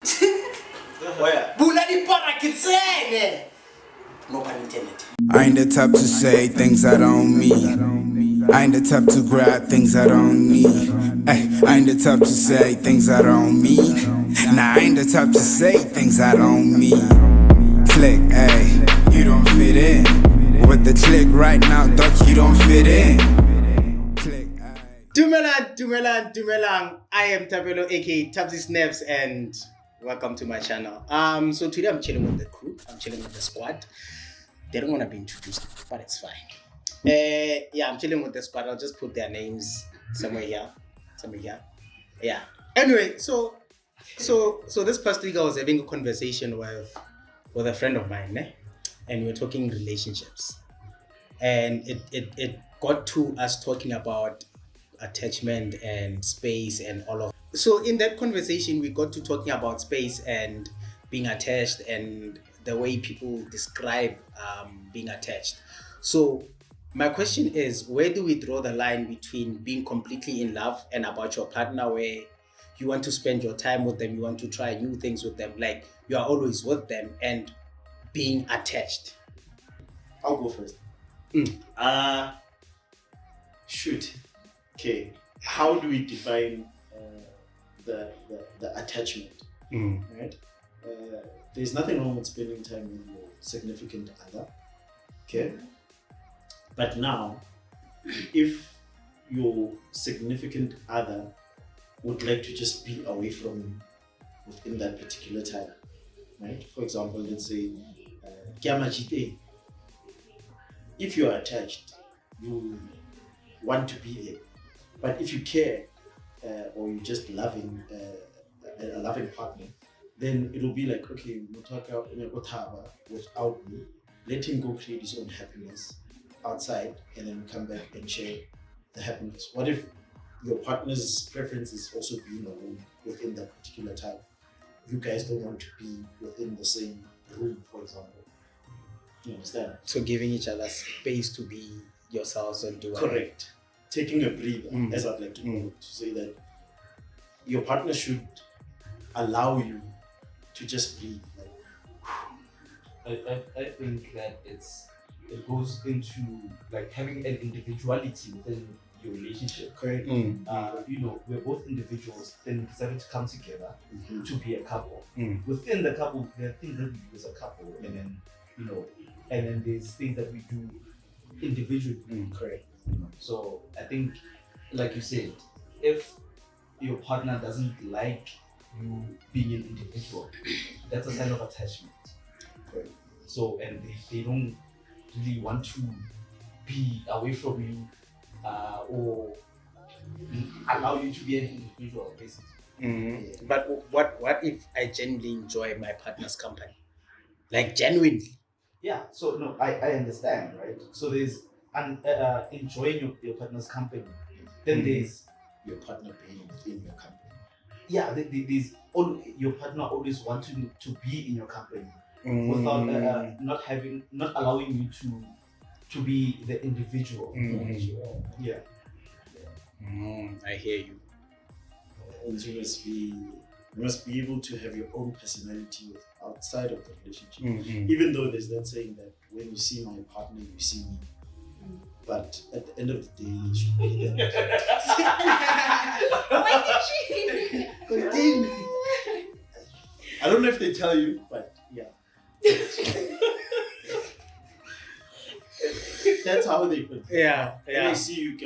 No pun intended. I ain't the type to say things I don't mean. I ain't the type to grab things I don't need. Ay, I ain't the type to say things I don't mean. Nah, I ain't the type to say things I don't mean. Click, ay, you don't fit in. With the click right now, Dox, you don't fit in. Click, ay. Dumelang. I am Tabelo, aka Tabsy Snaps, and welcome to my channel. So today I'm chilling with the crew. I'm chilling with the squad. They don't want to be introduced, but it's fine. Yeah, I'm chilling with the squad. I'll just put their names somewhere here. Yeah. Anyway, so this past week I was having a conversation with a friend of mine, and we were talking relationships, and it got to us talking about attachment and space and all of. So in that conversation, we got to talking about space and being attached and the way people describe being attached. So my question is, where do we draw the line between being completely in love and about your partner, where you want to spend your time with them, you want to try new things with them, like you are always with them, and being attached? I'll go first. Shoot. Okay. How do we define the attachment? Right? There's nothing wrong with spending time with your significant other. Okay. But now, if your significant other would like to just be away from you within that particular time, right? For example, let's say, if you're attached, you want to be there. But if you care, or you're just loving a loving partner, then it'll be like, okay, without me, let him go create his own happiness outside, and then come back and share the happiness. What if your partner's preference is also being alone within that particular time? You guys don't want to be within the same room, for example. Do you understand? So giving each other space to be yourselves and do whatever. Correct. Taking a breather, as I'd like to call it, to say that your partner should allow you to just breathe. I think that it goes into like having an individuality within your relationship. Correct. We're both individuals, then decided to come together to be a couple. Within the couple, there are things that we do as a couple, and then there's things that we do individually. Correct. So I think, like you said, if your partner doesn't like you being an individual, that's a sign of attachment. Correct. So, and they don't really want to be away from you or allow you to be an individual, basically. But what if I genuinely enjoy my partner's company? Like genuinely? Yeah, so no, I understand, right? So there's enjoying your partner's company. Then there's your partner being within your company. Yeah, there's your partner always wanting to be in your company without not allowing you to be the individual. Yeah. I hear you. And you must be able to have your own personality outside of the relationship. Even though there's that saying that when you see my partner, you see me. But at the end of the day, it should be that. I don't know if they tell you, but yeah. That's how they put it. Yeah. When I see you,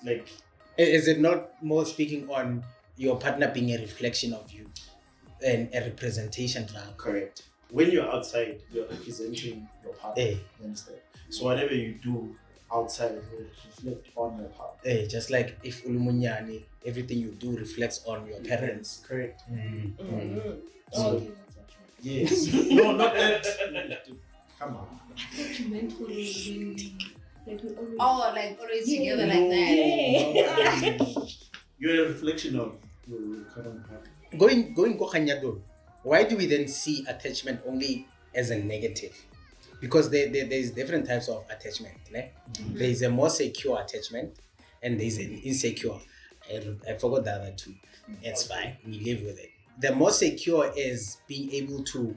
like. Is it not more speaking on your partner being a reflection of you and a representation now? Correct. When you're outside, you're representing your partner. You understand? So whatever you do outside will reflect on your partner. Just like if Ulumunyani, everything you do reflects on your parents. Correct. So, yes. No, not that. Come on. I thought you meant when like we always. Oh, like always together like that. No. You're a reflection of your current partner. Going Kokanyado, why do we then see attachment only as a negative? Because there's different types of attachment. There's a more secure attachment and there's an insecure. I forgot the other two. It's fine. We live with it. the more secure is being able to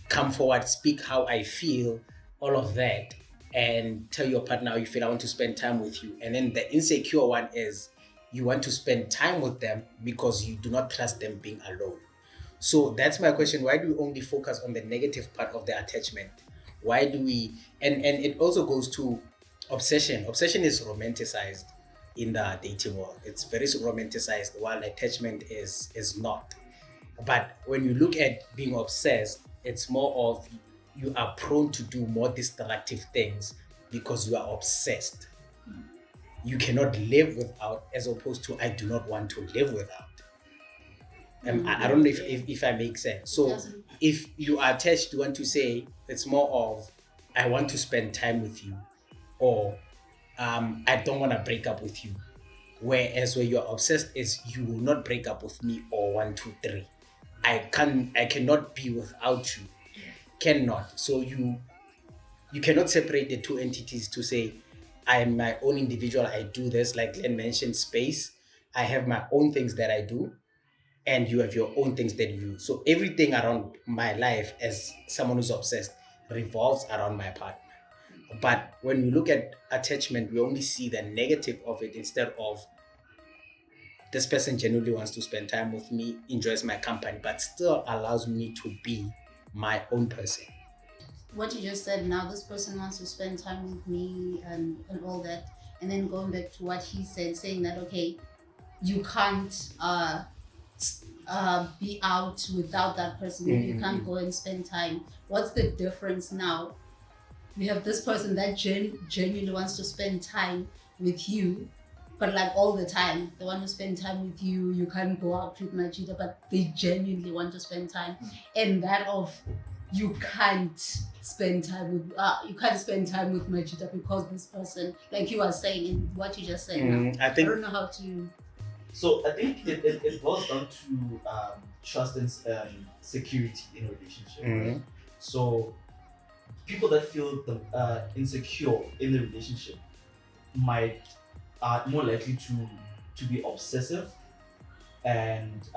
come forward, speak how I feel, all of that, and tell your partner how you feel. I want to spend time with you. And then the insecure one is you want to spend time with them because you do not trust them being alone. So that's my question. Why do we only focus on the negative part of the attachment? Why do we, and it also goes to obsession. Obsession is romanticized in the dating world. It's very romanticized, while attachment is not. But when you look at being obsessed, it's more of you are prone to do more destructive things because you are obsessed. You cannot live without, as opposed to I do not want to live without. I don't know if I make sense. So if you are attached, you want to say it's more of I want to spend time with you, or I don't want to break up with you. Whereas where you're obsessed is you will not break up with me, or 1, 2, 3. I cannot be without you. Cannot. So you cannot separate the two entities to say I am my own individual. I do this, like Glenn mentioned, space. I have my own things that I do, and you have your own things that you do. So everything around my life as someone who's obsessed revolves around my partner. But when we look at attachment, we only see the negative of it instead of this person genuinely wants to spend time with me, enjoys my company, but still allows me to be my own person. What you just said, now this person wants to spend time with me and all that. And then going back to what he said, saying that, okay, you can't be out without that person. You can't go and spend time. What's the difference now? We have this person that genuinely wants to spend time with you, but like all the time, they want to spend time with you. You can't go out with Majida, but they genuinely want to spend time. And that of you can't spend time with Majida because this person, like you are saying in what you just said now. I don't know how to. So I think it boils down to trust and security in a relationship. Right? So people that feel insecure in the relationship are more likely to be obsessive and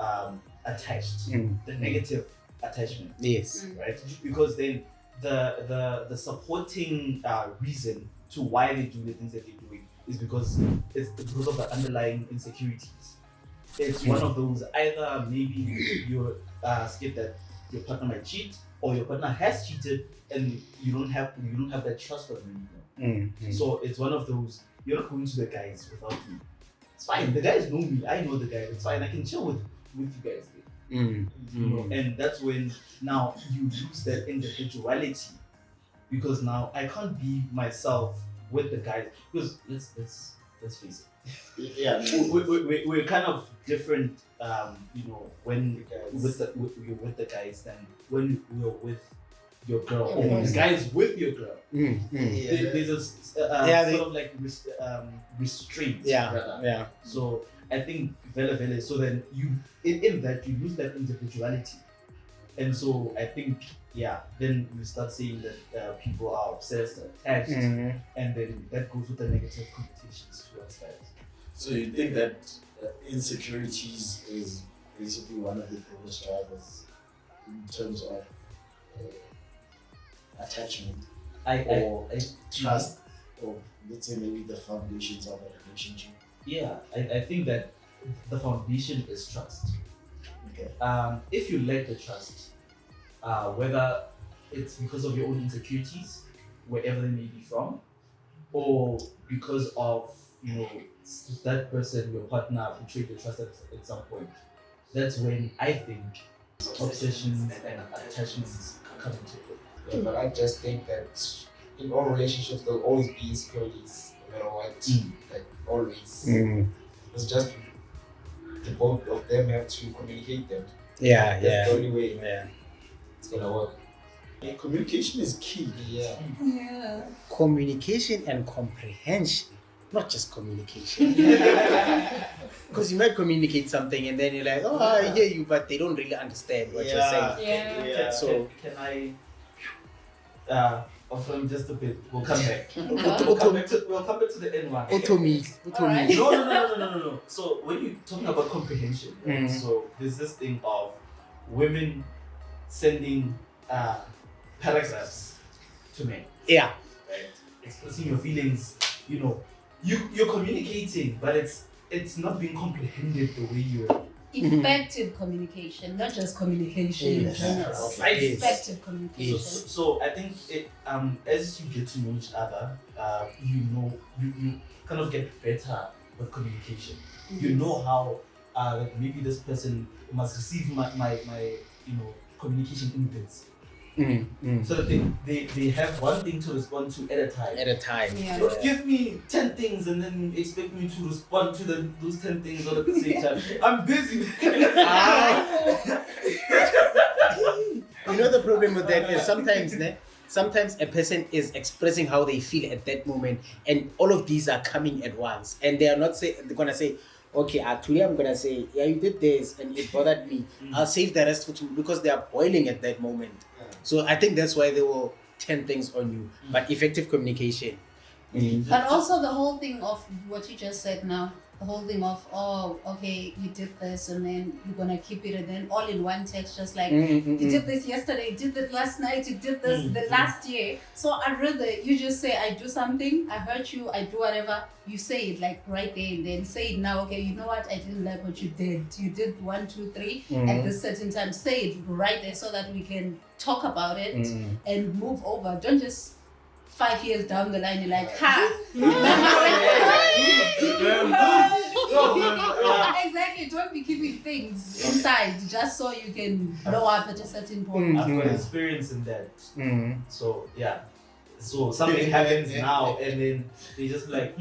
attached. The negative attachment. Yes. Right? Because then the supporting reason to why they do the things that they're doing is because it's because of the underlying insecurities. It's one of those, either maybe you're scared that your partner might cheat, or your partner has cheated and you don't have that trust for them anymore. So it's one of those, you're not going to the guys without me. It's fine. The guys know me. I know the guys. It's fine. I can chill with you guys there. You know, and that's when now you lose that individuality, because now I can't be myself with the guys, because let's face it. Yeah, we're kind of different. You know, when you're with the guys than when you're with your girl, or the guys with your girl. There's a sort of like restraint. Yeah. So I think vele. So then you in that you lose that individuality, and so I think then you start seeing that people are obsessed, attached, and then that goes with the negative connotations towards that. So you think that insecurities is basically one of the biggest drivers in terms of attachment or trust, or let's say maybe the foundations of a relationship? Yeah, I think that the foundation is trust. Okay. If you lack the trust, whether it's because of your own insecurities, wherever they may be from, or because of that person, your partner, betrayed the trust at some point, that's when I think obsessions and attachments come into play. Yeah, but I just think that in all relationships there'll always be insecurities, no matter what. Like always. It's just the both of them have to communicate them. That's the only way it's gonna work. Yeah, communication is key. Yeah. Communication and comprehension, not just communication. Because you might communicate something and then you're like, oh, I hear you, but they don't really understand what you're saying. Yeah. So can I offer them just a bit? We'll come back. We'll come back to the N1. Automy. No. So when you're talking about comprehension, right? So there's this thing of women sending paragraphs to men, Yeah. right? Expressing your feelings. You know, you're communicating, but it's not being comprehended the way you're. Effective communication, not just communication in Yes. general. Okay. Effective communication. So I think as you get to know each other, you kind of get better with communication. You know how like maybe this person must receive my communication in bits. So that they have one thing to respond to at a time. At a time. Yeah. Don't give me 10 things and then expect me to respond to those 10 things all at the same time. I'm busy. You know the problem with that is sometimes a person is expressing how they feel at that moment, and all of these are coming at once, and they are not they're gonna say, okay, actually I'm gonna say, yeah, you did this and it bothered me. I'll save the rest for tomorrow, because they are boiling at that moment. So I think that's why they will 10 things on you. But effective communication. But also the whole thing of what you just said now, the whole thing of, oh, okay, you did this and then you're gonna keep it, and then all in one text, just like you did this yesterday, you did that last night, you did this the last year. So I'd rather you just say, I do something, I hurt you, I do whatever, you say it like right there and then say it now. Okay, you know what, I didn't like what you did. You did 1, 2, 3 at this certain time. Say it right there so that we can talk about it and move over. Don't just 5 years down the line, you're like, exactly. Don't be keeping things inside just so you can blow up at a certain point. I've got experience in that. So yeah. So something happens now and then they just like,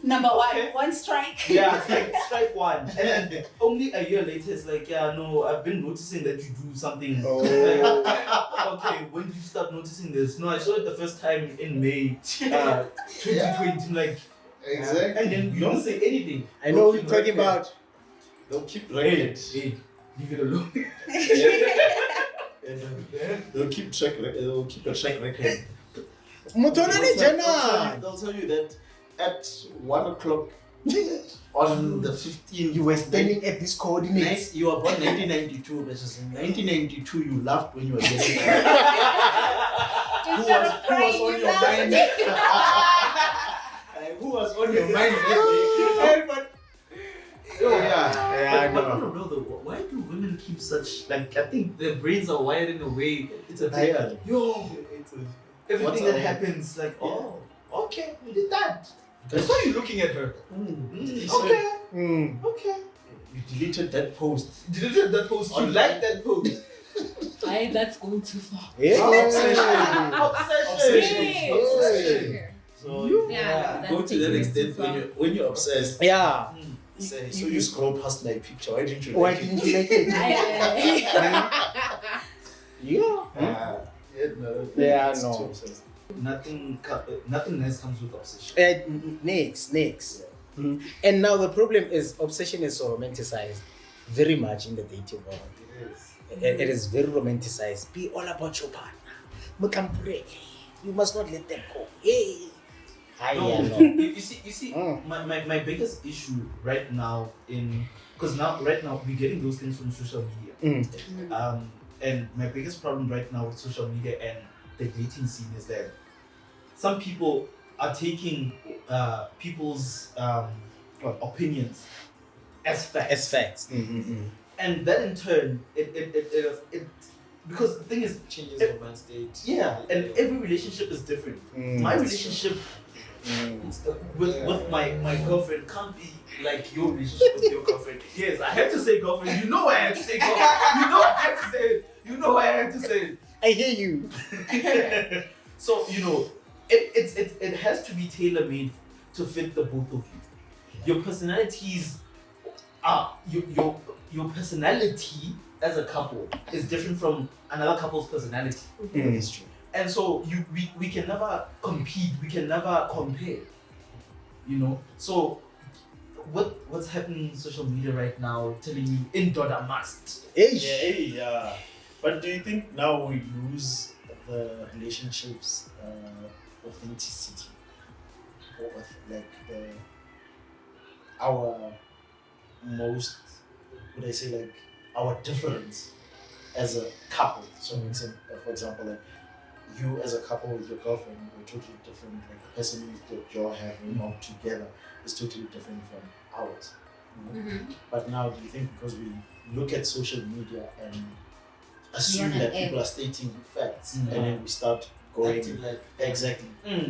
Number one, Okay. one strike. Yeah, it's like strike one. And then only a year later it's like, yeah, no, I've been noticing that you do something. Like, okay, when did you start noticing this? No, I saw it the first time in May 2020. I'm like, Exactly. and then you don't say anything. I know what you're talking about. They'll keep Hey, record. leave it alone. They'll keep track. They'll keep a track record. They'll tell you that at 1 o'clock on the 15th, You were standing at these coordinates. You were born 1992, versus in 1992 you laughed when you were getting Instead of crying, on you your laugh. mind? Who was on your mind that day? But Yeah, I But know. on the real though, why do women keep such, like, I think their brains are wired in a way, it's a bit, Yeah. yo, everything What's that up? happens, like, oh, okay, you did that. I saw you looking at her. So Okay, Mm. okay. you deleted that post. Deleted that post. You liked that post. That's going too far. Yeah. Obsession. Obsession. Obsession. So Yeah, go that's to that taking it extent too when far. you're obsessed. Yeah. Say, so you scroll past my picture. Why didn't you Why like it? didn't you like it? Yeah. Yeah, it's no. too obsessed. Nothing nice comes with obsession. Next. And now the problem is obsession is so romanticized very much in the dating world. It is very romanticized. Be all about your partner. Mukampure. You must not let them go. Hey. No, you see, Mm. my biggest issue right now because right now we're getting those things from social media. And my biggest problem right now with social media and the dating scene is that some people are taking people's opinions as facts. facts. And that in turn, it because the thing is, Changes the mind state. yeah, and every relationship is different. My relationship with my girlfriend can't be like your relationship with your girlfriend. Yes, I have to say girlfriend. You know I have to say girlfriend. You know I have to say it. You know I have to say it. I hear you. So it has to be tailor made to fit the both of you. Your personalities are your personality as a couple is different from another couple's personality. It's true. And so we can never compete, we can never compare. You know? So what's happening in social media right now telling you in Doda must. Yeah. But do you think now we lose the relationships authenticity? Or like our most, would I say, like our difference as a couple. So, for example, like you as a couple with your girlfriend, you're totally different. Like the person that you're having out together is totally different from ours. You know? But now, do you think because we look at social media and assume that people are stating facts, and then we start going Acting like exactly?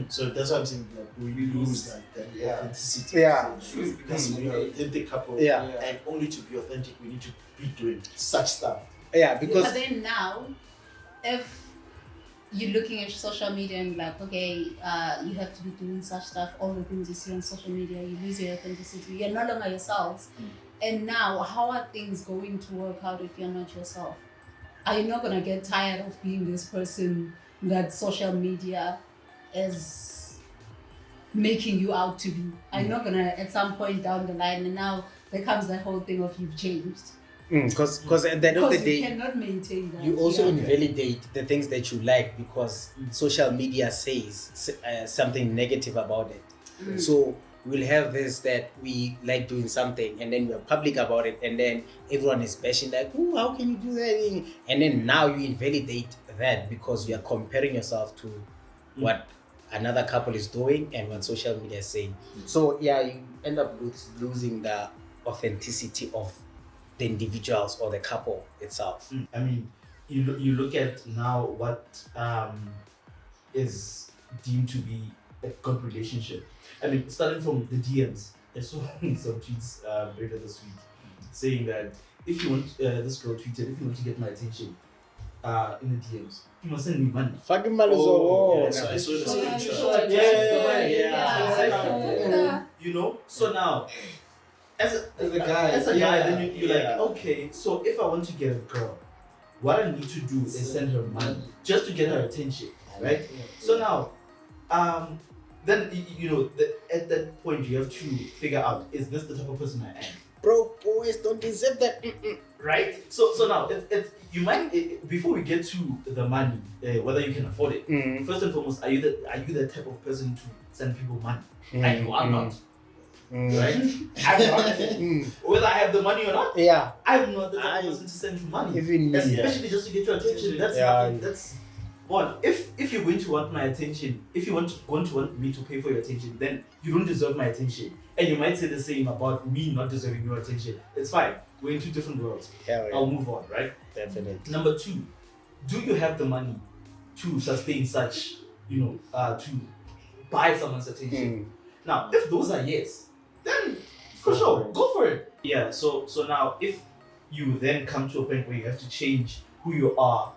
So that's what I'm saying. Like we lose like that authenticity. Yeah. Because we are an authentic couple. Yeah. And only to be authentic, we need to be doing such stuff. Yeah, because But then now, if you're looking at social media and like, okay, you have to be doing such stuff, all the things you see on social media, you lose your authenticity. You're no longer yourselves. And now, how are things going to work out if you're not yourself? Are you not gonna get tired of being this person that social media is making you out to be? Are you not gonna at some point down the line, and now there comes that whole thing of you've changed? because at the end of the Because day, you cannot maintain that. you also Yeah. invalidate the things that you like because social media says something negative about it. So we'll have this that we like doing something and then we're public about it and then everyone is bashing like, oh, how can you do that? And then now you invalidate that because you are comparing yourself to what another couple is doing and what social media is saying. So yeah, you end up losing the authenticity of the individuals or the couple itself. I mean, you look at now what is deemed to be a good relationship. I mean, starting from the DMs, I saw some tweets later this week saying that if you want, this girl tweeted, if you want to get my attention in the DMs, you must send me money. Fucking Maluzo. So I saw the Oh, screenshot. yeah. You know, so now as a guy, then you're like, okay, so if I want to get a girl, what I need to do is send her money just to get her attention, right? So now, then at that point you have to figure out, is this the type of person I am? Bro, boys don't deserve that. Right? So now, you might before we get to the money, whether you can afford it. First and foremost, are you the type of person to send people money? And you are not. Right? I'm not. Whether I have the money or not, Yeah. I'm not the type of person to send you money. Even me. Especially just to get your attention. That's nothing. That's one. If you're going to want my attention, if you going to want me to pay for your attention, then you don't deserve my attention. And you might say the same about me not deserving your attention. It's fine. We're in two different worlds. I'll move on, right? Definitely. Number two, do you have the money to sustain such, to buy someone's attention? Now, if those are yes, then for sure, go for it. Yeah, so now if you then come to a point where you have to change who you are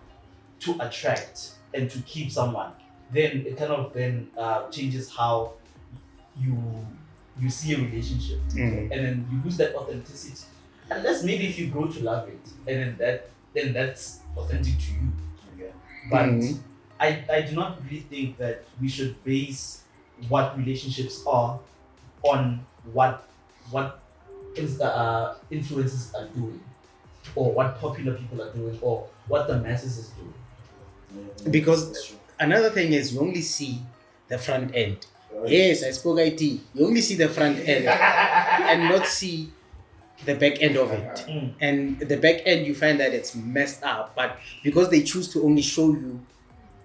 to attract and to keep someone, then it kind of then changes how you see a relationship, and then you lose that authenticity. Unless maybe if you grow to love it, and then that's authentic to you. Okay. But I do not really think that we should base what relationships are on what influencers are doing, or what popular people are doing, or what the masses is doing. Because another thing is you only see the front end. Yes, I spoke IT. You only see the front end and not see the back end of it. And the back end, you find that it's messed up. But because they choose to only show you,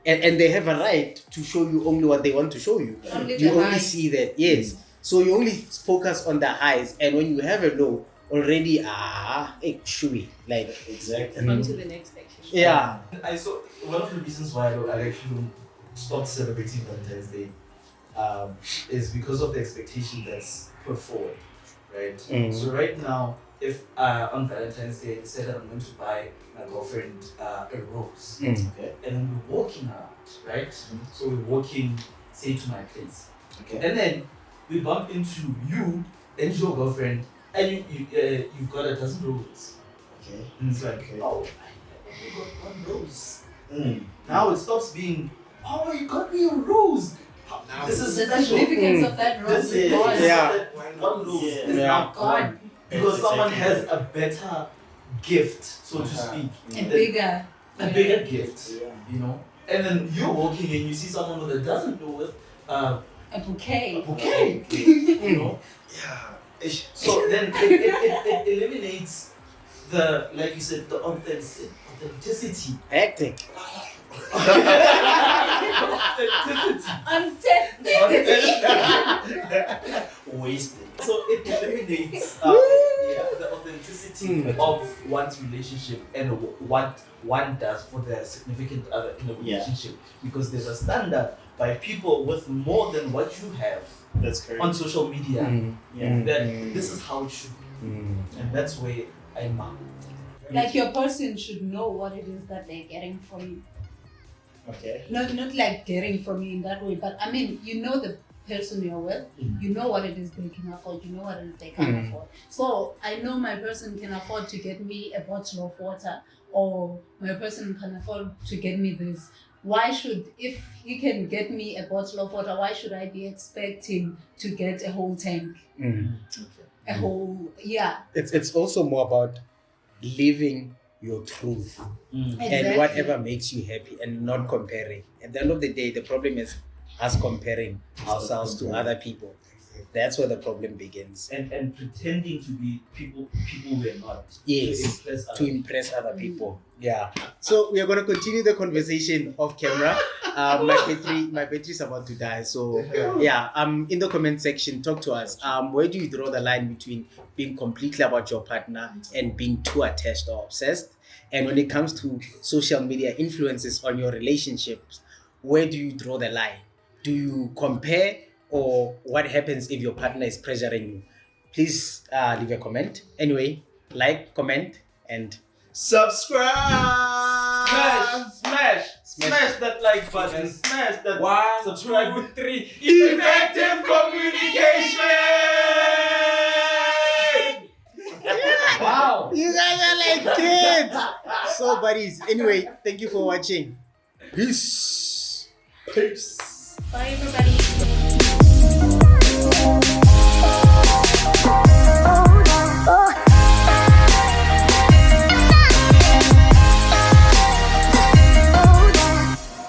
and they have a right to show you only what they want to show you, you only see that. Yes. So you only focus on the highs. And when you have a low, already, shui. Like, Exactly. On to the next section. yeah. I saw one of the reasons why I actually stopped celebrating Valentine's Day is because of the expectation that's put forward, right? So right now, if on Valentine's Day I decide that I'm going to buy my girlfriend a rose, Okay. and we're walking around, right? So we're walking, say, to my place, Okay. and then we bump into you and your girlfriend, and you've got a dozen roses, Okay. and it's like, Okay. oh, I only got one rose. Mm. Now it stops being, oh, you got me a rose. Now This is The special. significance of that rose This is is gone. Yeah. One rose Yeah. is Yeah. now gone because Exactly. someone has a better gift, so to Uh-huh. speak, And bigger. a bigger gift, Yeah. And then you're walking and you see someone with a dozen with a A bouquet. bouquet, So then it eliminates the, like you said, the authenticity. Hectic. Wasted. So it eliminates the authenticity of one's relationship and what one does for their significant other in a relationship, because there's a standard by people with more than what you have. That's correct. On social media, that this is how it should be, and that's where I'm. Like your person should know what it is that they're getting from you. Okay. Not like getting from you in that way, but I mean, you know the person you're with, you know what it is they can afford, you know what it is they can't afford. So I know my person can afford to get me a bottle of water, or my person can afford to get me this. Why should, if he can get me a bottle of water, why should I be expecting to get a whole tank? A whole, It's also more about living your truth and whatever makes you happy, and not comparing. At the end of the day, the problem is us comparing ourselves to other people. That's where the problem begins. And pretending to be people we're not. Yes, to impress other people. Yeah. So we are going to continue the conversation off camera. My battery's about to die. So yeah, in the comment section, talk to us. Where do you draw the line between being completely about your partner and being too attached or obsessed? And when it comes to social media influences on your relationships, where do you draw the line? Do you compare, or what happens if your partner is pressuring you? Please leave a comment. Anyway, like, comment, and Subscribe. Smash that like button. Smash that. 1, subscribe. 2, 3. Effective communication. Wow. You guys are like kids. So, buddies. Anyway, thank you for watching. Peace. Peace. Bye everybody.